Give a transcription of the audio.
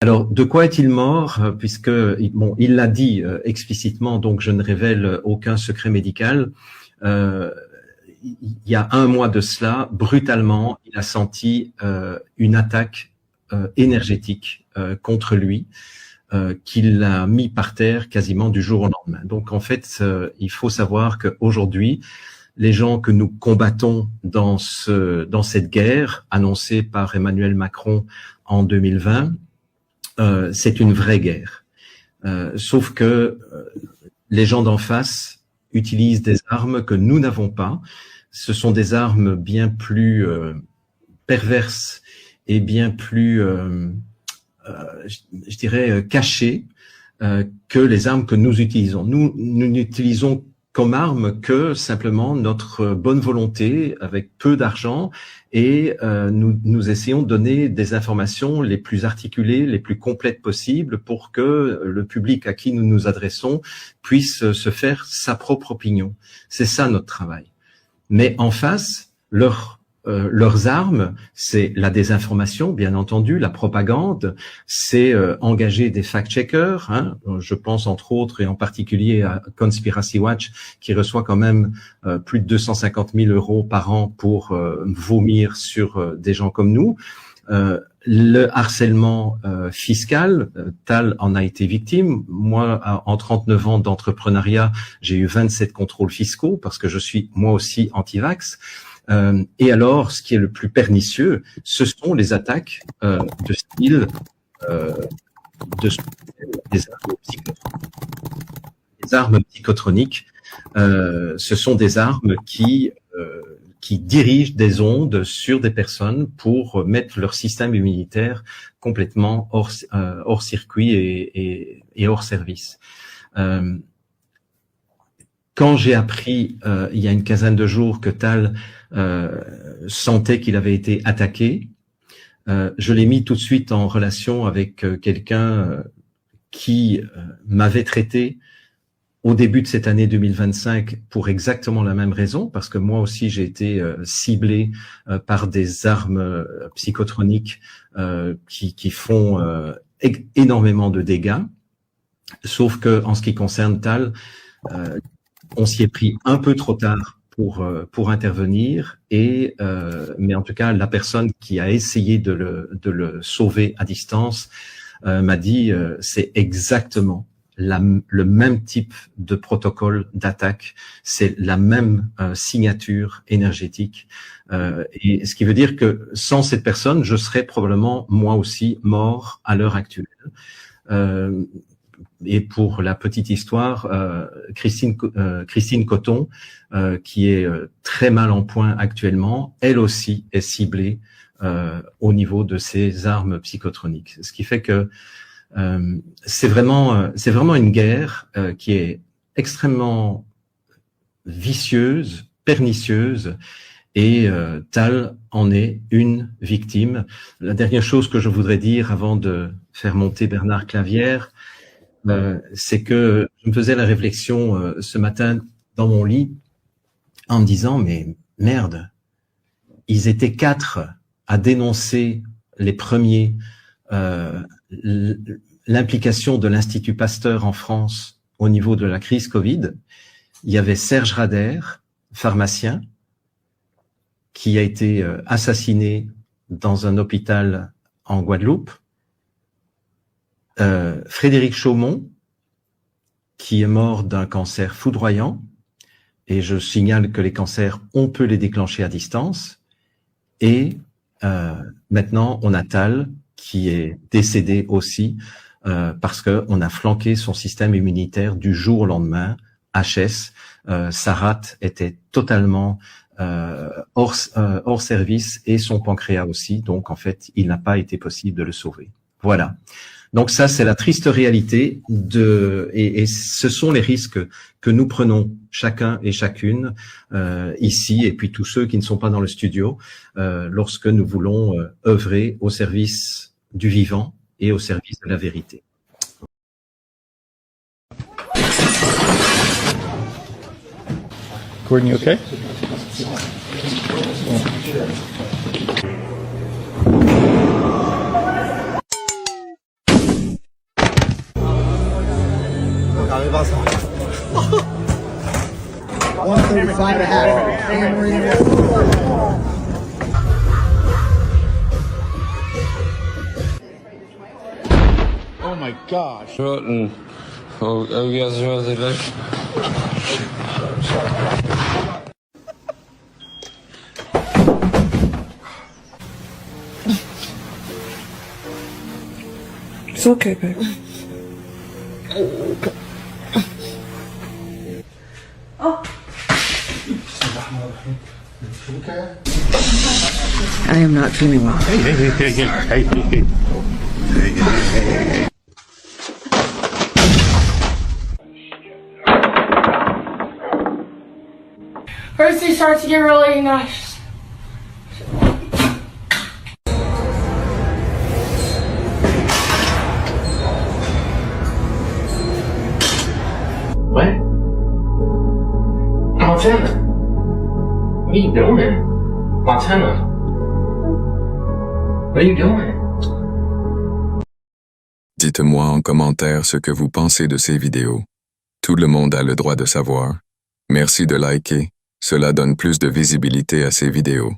Alors, de quoi est-il mort? Puisque, bon, il l'a dit explicitement, donc je ne révèle aucun secret médical. Il y a un mois de cela, brutalement, il a senti une attaque énergétique contre lui, qui l'a mis par terre quasiment du jour au lendemain. Donc, en fait, il faut savoir qu'aujourd'hui, les gens que nous combattons dans cette guerre annoncée par Emmanuel Macron en 2020, c'est une vraie guerre. Sauf que les gens d'en face utilisent des armes que nous n'avons pas. Ce sont des armes bien plus perverses et bien plus, je dirais, cachées que les armes que nous utilisons. Nous n'utilisons comme arme que simplement notre bonne volonté avec peu d'argent et nous essayons de donner des informations les plus articulées, les plus complètes possibles pour que le public à qui nous nous adressons puisse se faire sa propre opinion. C'est ça notre travail. Mais en face, leurs armes, c'est la désinformation, bien entendu, la propagande, c'est engager des fact-checkers. Hein. Je pense entre autres et en particulier à Conspiracy Watch, qui reçoit quand même plus de 250 000 € par an pour vomir sur des gens comme nous. Le harcèlement fiscal, Tal en a été victime. Moi, en 39 ans d'entrepreneuriat, j'ai eu 27 contrôles fiscaux parce que je suis moi aussi anti-vax. Et alors, ce qui est le plus pernicieux, ce sont les attaques de style des armes psychotroniques. Ce sont des armes qui dirigent des ondes sur des personnes pour mettre leur système immunitaire complètement hors circuit et hors service. Quand j'ai appris il y a une quinzaine de jours que Tal sentait qu'il avait été attaqué, je l'ai mis tout de suite en relation avec quelqu'un qui m'avait traité au début de cette année 2025 pour exactement la même raison, parce que moi aussi j'ai été ciblé par des armes psychotroniques qui font énormément de dégâts. Sauf que en ce qui concerne Tal, on s'y est pris un peu trop tard pour intervenir mais en tout cas la personne qui a essayé de le sauver à distance m'a dit c'est exactement le même type de protocole d'attaque, c'est la même signature énergétique et ce qui veut dire que sans cette personne je serais probablement moi aussi mort à l'heure actuelle. Et pour la petite histoire, Christine Coton, qui est très mal en point actuellement, elle aussi est ciblée au niveau de ces armes psychotroniques. Ce qui fait que c'est vraiment une guerre qui est extrêmement vicieuse, pernicieuse, et Tal en est une victime. La dernière chose que je voudrais dire avant de faire monter Bernard Clavière, c'est que je me faisais la réflexion ce matin dans mon lit en me disant mais merde, ils étaient 4 à dénoncer les premiers l'implication de l'Institut Pasteur en France au niveau de la crise Covid. Il y avait Serge Rader, pharmacien, qui a été assassiné dans un hôpital en Guadeloupe. Frédéric Chaumont, qui est mort d'un cancer foudroyant, et je signale que les cancers, on peut les déclencher à distance, et maintenant on a Tal, qui est décédé aussi, parce qu'on a flanqué son système immunitaire du jour au lendemain, HS, sa rate était totalement hors service, et son pancréas aussi, donc en fait il n'a pas été possible de le sauver. Voilà. Donc ça, c'est la triste réalité et ce sont les risques que nous prenons chacun et chacune ici, et puis tous ceux qui ne sont pas dans le studio, lorsque nous voulons œuvrer au service du vivant et au service de la vérité. Courtney, okay? Oh my gosh. It's okay, babe. I am not feeling well. First he starts to get really nice. What? Montana? What are you doing? Montana? What are you doing? Dites-moi en commentaire ce que vous pensez de ces vidéos. Tout le monde a le droit de savoir. Merci de liker, cela donne plus de visibilité à ces vidéos.